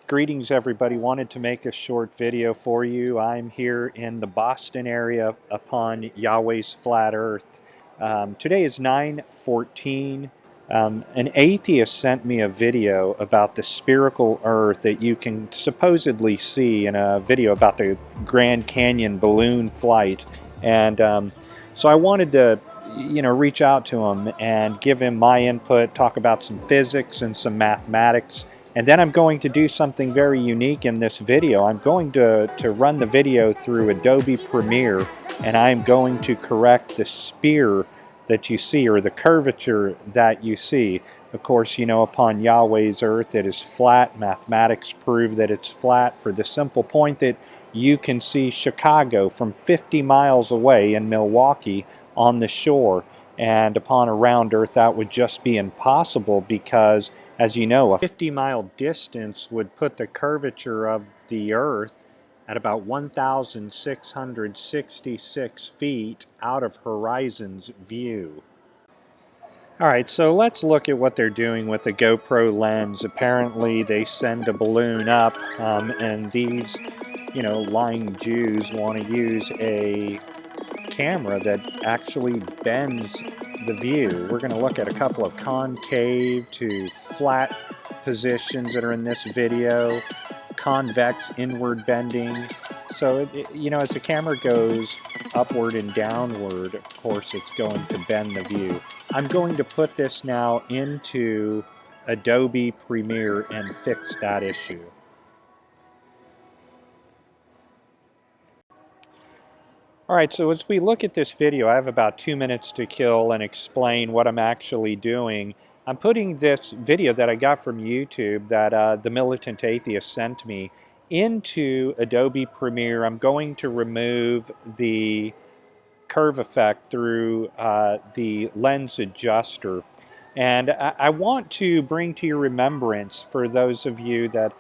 Greetings everybody, wanted to make a short video for you. I'm here in the Boston area upon Yahweh's flat earth. Today is 9/14. An atheist sent me a video about the spherical earth that you can supposedly see in a video about the Grand Canyon balloon flight. And so I wanted to reach out to him and give him my input, talk about some physics and some mathematics. And then I'm going to do something very unique in this video. I'm going to run the video through Adobe Premiere, and I'm going to correct the sphere that you see, or the curvature that you see. Of course, upon Yahweh's earth it is flat. Mathematics prove that it's flat for the simple point that you can see Chicago from 50 miles away in Milwaukee on the shore. And upon a round earth that would just be impossible because, as you know, a 50-mile distance would put the curvature of the earth at about 1,666 feet out of horizon's view. Alright, so let's look at what they're doing with the GoPro lens. Apparently they send a balloon up, and these, lying Jews want to use a camera that actually bends the view. We're going to look at a couple of concave to flat positions that are in this video, convex inward bending. So, as the camera goes upward and downward, of course, it's going to bend the view. I'm going to put this now into Adobe Premiere and fix that issue. Alright, so as we look at this video, I have about 2 minutes to kill and explain what I'm actually doing. I'm putting this video that I got from YouTube that the Militant Atheist sent me into Adobe Premiere. I'm going to remove the curve effect through the lens adjuster. And I want to bring to your remembrance, for those of you that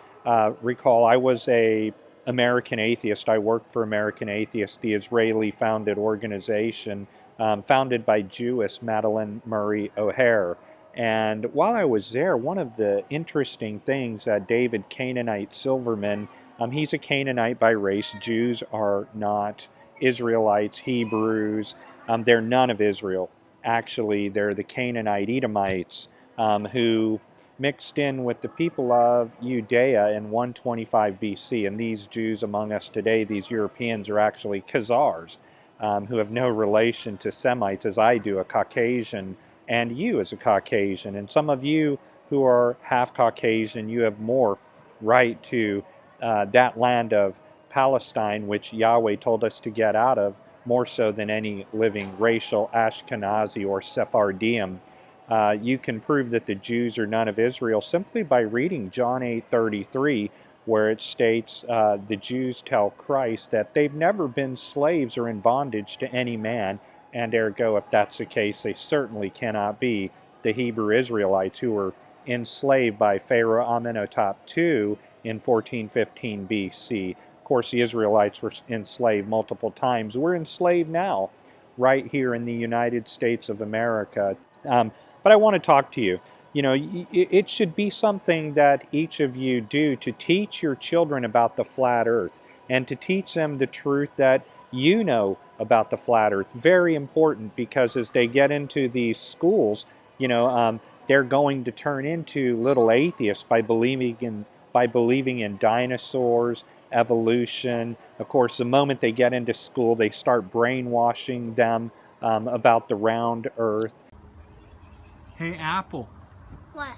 recall, I was a American Atheist. I worked for American Atheist, the Israeli-founded organization founded by Jewess Madeleine Murray O'Hare. And while I was there, one of the interesting things, David Canaanite Silverman, he's a Canaanite by race. Jews are not Israelites, Hebrews. They're none of Israel. Actually, they're the Canaanite Edomites who mixed in with the people of Judea in 125 BC. And these Jews among us today, these Europeans, are actually Khazars, who have no relation to Semites, as I do, a Caucasian, and you as a Caucasian. And some of you who are half Caucasian, you have more right to that land of Palestine, which Yahweh told us to get out of, more so than any living racial Ashkenazi or Sephardim. You can prove that the Jews are none of Israel simply by reading John 8:33, where it states the Jews tell Christ that they've never been slaves or in bondage to any man, and ergo, if that's the case, they certainly cannot be the Hebrew Israelites who were enslaved by Pharaoh Amenhotep II in 1415 BC. Of course, the Israelites were enslaved multiple times. We're enslaved now, right here in the United States of America. But I want to talk to you. It should be something that each of you do to teach your children about the flat earth and to teach them the truth that you know about the flat earth. Very important, because as they get into these schools, they're going to turn into little atheists by believing in dinosaurs, evolution. Of course, the moment they get into school, they start brainwashing them about the round earth. Hey, Apple. What?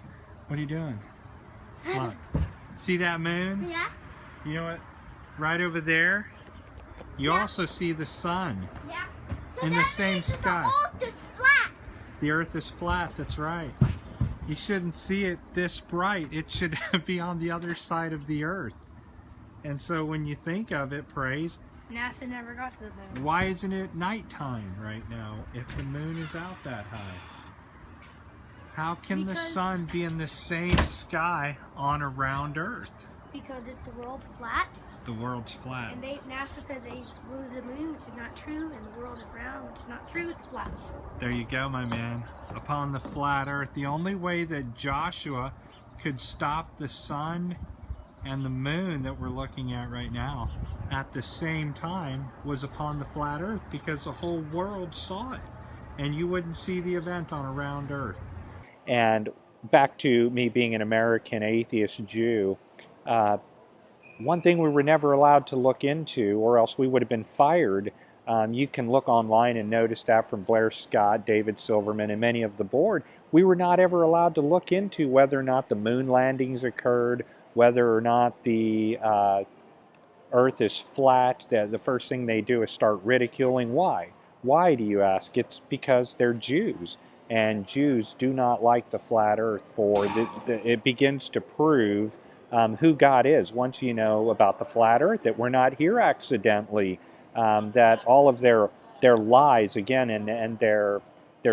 What are you doing? Look. See that moon? Yeah. You know what? Right over there, you also see the sun. Yeah. In the same sky. The earth is flat. The earth is flat, that's right. You shouldn't see it this bright. It should be on the other side of the earth. And so when you think of it, praise, NASA never got to the moon. why isn't it nighttime right now if the moon is out that high? How can the sun be in the same sky on a round earth? Because the world's flat. The world's flat. And NASA said they flew the moon, which is not true, and the world is round, which is not true, it's flat. There you go, my man. Upon the flat earth, the only way that Joshua could stop the sun and the moon that we're looking at right now at the same time was upon the flat earth, because the whole world saw it, and you wouldn't see the event on a round earth. And back to me being an American atheist Jew, one thing we were never allowed to look into, or else we would have been fired. You can look online and notice that from Blair Scott, David Silverman, and many of the board. We were not ever allowed to look into whether or not the moon landings occurred, whether or not the Earth is flat. The first thing they do is start ridiculing. Why? Why, do you ask? It's because they're Jews, and Jews do not like the flat Earth. For it begins to prove who God is. Once you know about the flat Earth, that we're not here accidentally, that all of their lies again and their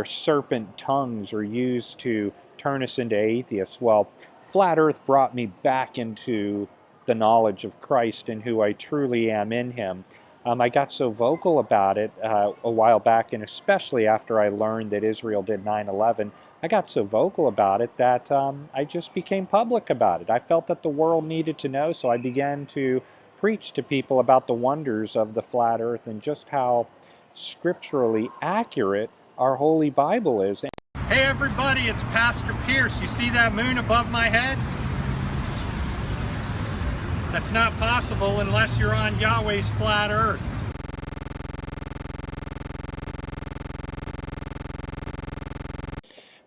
serpent tongues are used to turn us into atheists. Well, flat Earth brought me back into the knowledge of Christ and who I truly am in Him. I got so vocal about it a while back, and especially after I learned that Israel did 9/11, I got so vocal about it that I just became public about it. I felt that the world needed to know, so I began to preach to people about the wonders of the flat earth and just how scripturally accurate our Holy Bible is. Hey everybody, it's Pastor Pierce. You see that moon above my head? That's not possible unless you're on Yahweh's flat earth.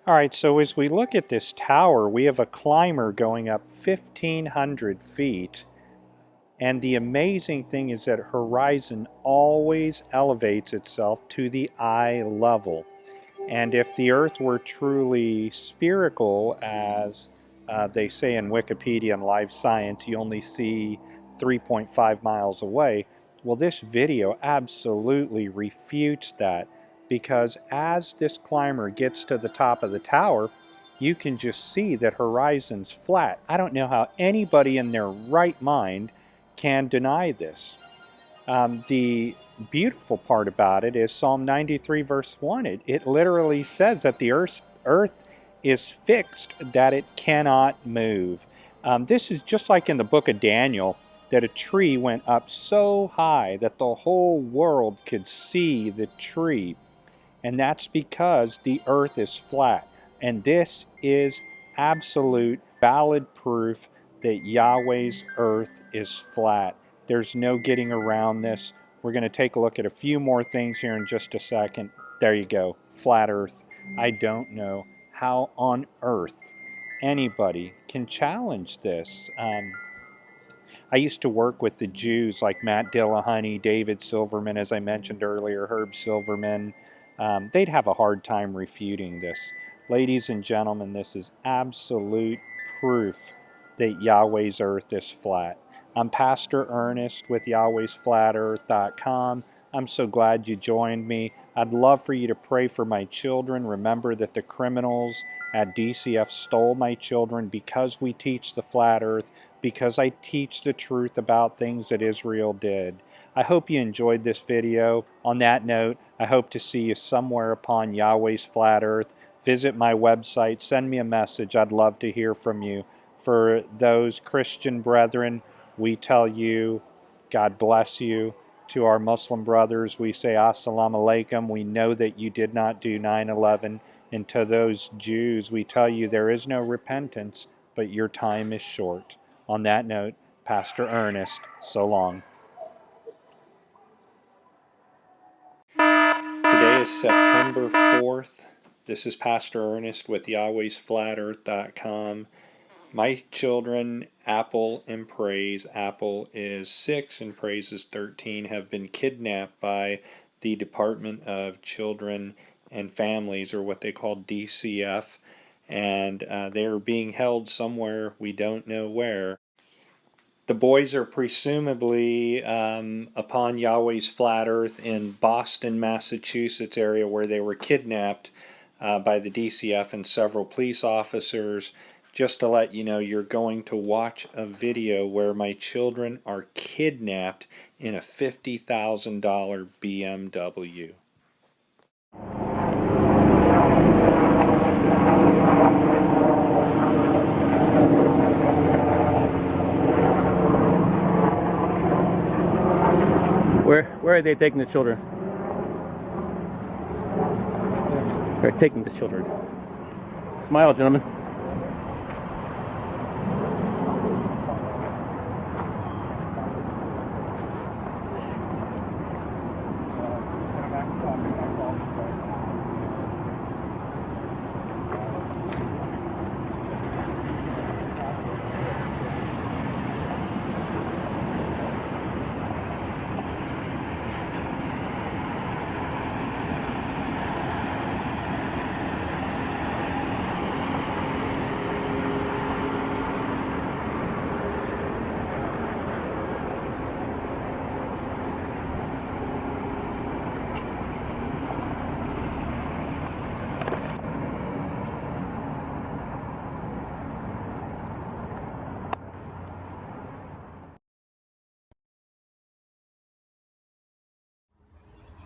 All right, so as we look at this tower, we have a climber going up 1,500 feet. And the amazing thing is that horizon always elevates itself to the eye level. And if the earth were truly spherical, as they say in Wikipedia and Live Science, you only see 3.5 miles away. Well, this video absolutely refutes that, because as this climber gets to the top of the tower, you can just see that horizon's flat. I don't know how anybody in their right mind can deny this. The beautiful part about it is Psalm 93 verse 1. It literally says that the earth is fixed, that it cannot move. This is just like in the book of Daniel, that a tree went up so high that the whole world could see the tree. And that's because the earth is flat. And this is absolute valid proof that Yahweh's earth is flat. There's no getting around this. We're going to take a look at a few more things here in just a second. There you go, flat earth. I don't know how on earth anybody can challenge this. I used to work with the Jews like Matt Dillahunty, David Silverman, as I mentioned earlier, Herb Silverman. They'd have a hard time refuting this. Ladies and gentlemen, this is absolute proof that Yahweh's earth is flat. I'm Pastor Ernest with Yahweh'sFlatEarth.com. I'm so glad you joined me. I'd love for you to pray for my children. Remember that the criminals at DCF stole my children because we teach the flat earth, because I teach the truth about things that Israel did. I hope you enjoyed this video. On that note, I hope to see you somewhere upon Yahweh's flat earth. Visit my website, send me a message. I'd love to hear from you. For those Christian brethren, we tell you, God bless you. To our Muslim brothers, we say Assalamu alaikum. We know that you did not do 9/11. And to those Jews, we tell you there is no repentance, but your time is short. On that note, Pastor Ernest, so long. Today is September 4th. This is Pastor Ernest with Yahweh'sFlatEarth.com. My children, Apple and Praise, Apple is 6 and Praise is 13, have been kidnapped by the Department of Children and Families, or what they call DCF, and they are being held somewhere, we don't know where. The boys are presumably upon Yahweh's flat earth in Boston, Massachusetts area, where they were kidnapped by the DCF and several police officers. Just to let you know, you're going to watch a video where my children are kidnapped in a $50,000 BMW. Where are they taking the children? They're taking the children. Smile, gentlemen.